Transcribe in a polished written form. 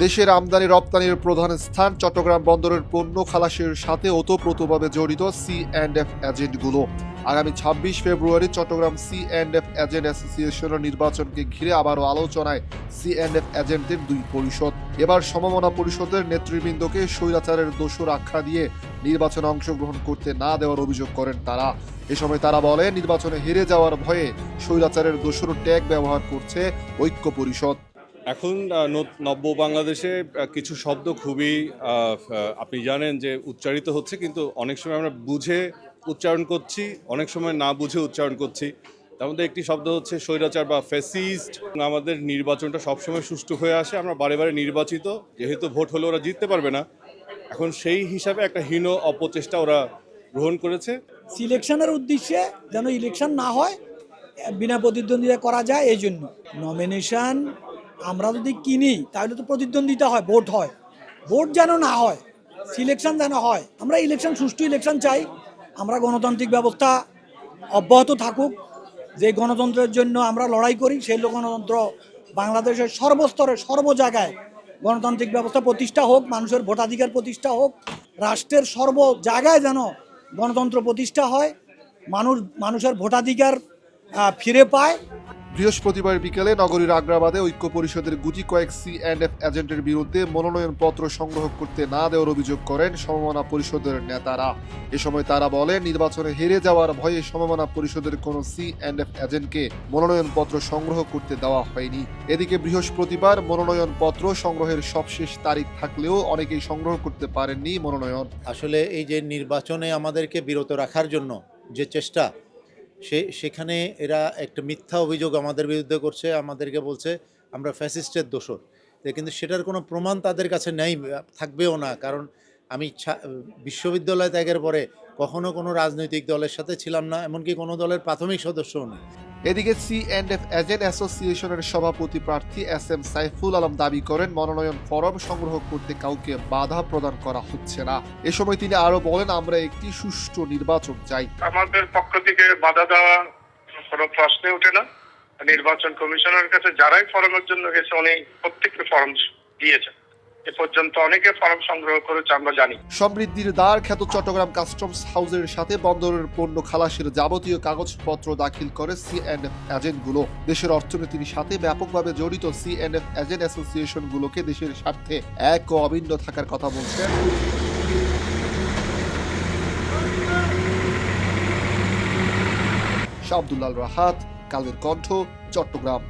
দেশের আমদানি রপ্তানির প্রধান স্থান চট্টগ্রাম বন্দরের পণ্য খালাসের সাথে ওতপ্রোতভাবে জড়িত C&F এজেন্টগুলো। আগামী ২৬ ফেব্রুয়ারি চট্টগ্রাম C&F এজেন্ট অ্যাসোসিয়েশনের নির্বাচনকে ঘিরে আবারও আলোচনায় C&F এজেন্টের দুই পরিষদ। এবার সমমনা পরিষদের নেতৃবৃন্দকে স্বৈরাচারের দোসর আখ্যা দিয়ে নির্বাচনে অংশগ্রহণ করতে না দেওয়ার অভিযোগ করেন তারা। এ সময় তারা বলে, নির্বাচনে হেরে যাওয়ার ভয়ে স্বৈরাচারের দোসর ট্যাগ ব্যবহার করছে ঐক্য পরিষদ। এখন নব্য বাংলাদেশে কিছু শব্দ খুবই আপনি জানেন যে উচ্চারিত হচ্ছে, কিন্তু অনেক সময় আমরা বুঝে উচ্চারণ করছি, অনেক সময় না বুঝে উচ্চারণ করছি। তার মধ্যে একটি শব্দ হচ্ছে স্বৈরাচার বা ফ্যাসিস্ট। আমাদের নির্বাচনটা সবসময় সুষ্ঠু হয়ে আসে, আমরা বারে বারে নির্বাচিত, যেহেতু ভোট হলে ওরা জিততে পারবে না, এখন সেই হিসাবে একটা হীন অপচেষ্টা ওরা গ্রহণ করেছে। সিলেকশনের উদ্দেশ্যে যেন ইলেকশন না হয়, বিনা প্রতিদ্বন্দ্বিতা করা যায়, এই জন্য নমিনেশন আমরা যদি কিনি তাহলে তো প্রতিদ্বন্দ্বিতা হয়, ভোট হয়, ভোট যেন না হয়, সিলেকশন যেন হয়। আমরা ইলেকশন, সুষ্ঠু ইলেকশন চাই। আমরা গণতান্ত্রিক ব্যবস্থা অব্যাহত থাকুক। যে গণতন্ত্রের জন্য আমরা লড়াই করি, সেই গণতন্ত্র বাংলাদেশের সর্বস্তরে সর্ব জায়গায় গণতান্ত্রিক ব্যবস্থা প্রতিষ্ঠা হোক, মানুষের ভোটাধিকার প্রতিষ্ঠা হোক, রাষ্ট্রের সর্ব জায়গায় যেন গণতন্ত্র প্রতিষ্ঠা হয়, মানুষের ভোটাধিকার ফিরে পায়। বৃহস্পতিবার বিকেলে নগরীর আগ্রাবাদে ঐক্য পরিষদের গুটি কয়েক C&F এজেন্টের বিরুদ্ধে মনোনয়নপত্র সংগ্রহ করতে না দেওয়ার অভিযোগ করেন সমমনা পরিষদের নেতারা। এ সময় তারা বলেন, নির্বাচনে হেরে যাওয়ার ভয়ে সমমনা পরিষদের কোনো C&F এজেন্টকে মনোনয়নপত্র সংগ্রহ করতে দেওয়া হয়নি। এদিকে বৃহস্পতিবার মনোনয়নপত্র সংগ্রহের সবশেষ তারিখ থাকলেও অনেকেই সংগ্রহ করতে পারেননি মনোনয়ন। আসলে এই যে নির্বাচনে আমাদেরকে বিরত রাখার জন্য যে চেষ্টা, সেখানে এরা একটা মিথ্যা অভিযোগ আমাদের বিরুদ্ধে করছে, আমাদেরকে বলছে আমরা ফ্যাসিস্টের দোসর। কিন্তু সেটার কোনো প্রমাণ তাদের কাছে নেই, থাকবেও না। কারণ আমি বিশ্ববিদ্যালয় ত্যাগের পরে কখনো কোনো রাজনৈতিক দলের সাথে ছিলাম না, এমনকি কোনো দলের প্রাথমিক সদস্যও নয়। এদিকে C&F এজেন্ট অ্যাসোসিয়েশনের সভাপতি প্রার্থী SM সাইফুল আলম দাবি করেন, মনোনয়ন ফরম সংগ্রহ করতে কাউকে বাধা প্রদান করা হচ্ছে না। এ সময় তিনি আরো বলেন, আমরা একটি সুষ্ঠু নির্বাচন চাই। আমাদের পক্ষ থেকে বাধা দেওয়া কোনো প্রশ্নে ওঠে না। নির্বাচন কমিশনের কাছে যারাই ফরমের জন্য গেছে, উনি প্রত্যেককে ফরম দিয়েছেন। এ পর্যন্ত অনেকে ফরম সংগ্রহ করেছে, আমরা জানি। সমৃদ্ধির দ্বার খ্যাত চট্টগ্রাম কাস্টমস হাউসের সাথে বন্দরের পণ্য খালাসের যাবতীয় কাগজপত্র দাখিল করে C&F এজেন্টগুলো। দেশের অর্থনীতির সাথে ব্যাপকভাবে জড়িত C&F এজেন্ট অ্যাসোসিয়েশনগুলোকে দেশের স্বার্থে এক ও অভিন্ন থাকার কথা বলছেন শাহ আব্দুল্লাহ রাহাত, কালের কণ্ঠ, চট্টগ্রাম।